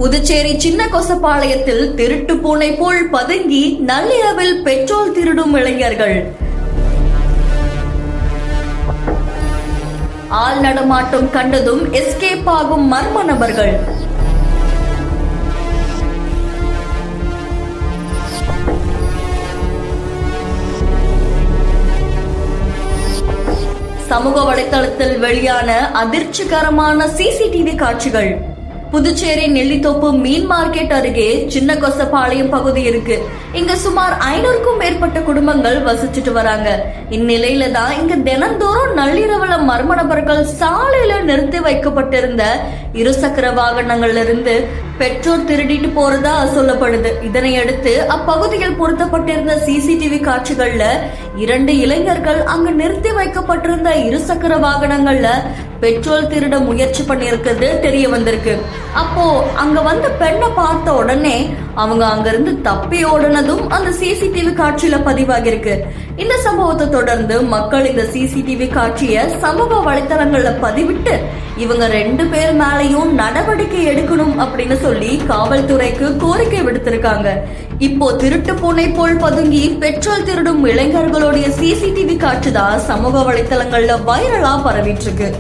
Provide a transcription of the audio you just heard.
புதுச்சேரி சின்ன கொசப்பாளையத்தில் திருட்டு பூனை போல் பதுங்கி நள்ளிரவில் பெட்ரோல் திருடும் இளைஞர்கள். ஆள் நடமாட்டம் கண்டதும் எஸ்கேப் ஆகும் மர்ம நபர்கள். சமூக வலைதளத்தில் வெளியான அதிர்ச்சிகரமான சிசிடிவி காட்சிகள். புதுச்சேரி நெல்லித்தோப்பு மீன் மார்க்கெட் அருகே சின்ன கொசப்பாளையம் பகுதி இருக்கு. இங்க சுமார் 500க்கும் மேற்பட்ட குடும்பங்கள் வசிச்சுட்டு வராங்க. இந்நிலையில தான் இங்க தினந்தோறும் நள்ளிரவுல மர்ம நபர்கள் சாலையில நிறுத்தி வைக்கப்பட்டிருந்த இருசக்கர வாகனங்கள்ல இருந்து பெட்ரோல் திருடிட்டு போறதா சொல்லப்படுது. இதனையடுத்து அப்பகுதியில் பொருத்தப்பட்டிருந்த சிசிடிவி காட்சிகள்ல 2 இளைஞர்கள் அங்கு நிறுத்தி வைக்கப்பட்டிருந்த இருசக்கர வாகனங்கள்ல பெட்ரோல் திருட முயற்சி பண்ணிருக்கிறது தெரிய வந்திருக்கு. அப்போ அங்க வந்த பெண்ணை பார்த்த உடனே அவங்க அங்கிருந்து தப்பி ஓடுனதும் அந்த சிசிடிவி காட்சியில பதிவாகிருக்கு. இந்த சம்பவத்தை தொடர்ந்து மக்கள் இந்த சிசிடிவி காட்சிய சமூக வலைதளங்கள்ல பதிவிட்டு இவங்க 2 பேர் மேலையும் நடவடிக்கை எடுக்கணும் அப்படின்னு சொல்லி காவல்துறைக்கு கோரிக்கை விடுத்திருக்காங்க. இப்போ திருட்டு பூனை போல் பதுங்கி பெட்ரோல் திருடும் இளைஞர்களுடைய சிசிடிவி காட்சி தான் சமூக வலைதளங்கள்ல வைரலா பரவிட்டு இருக்கு.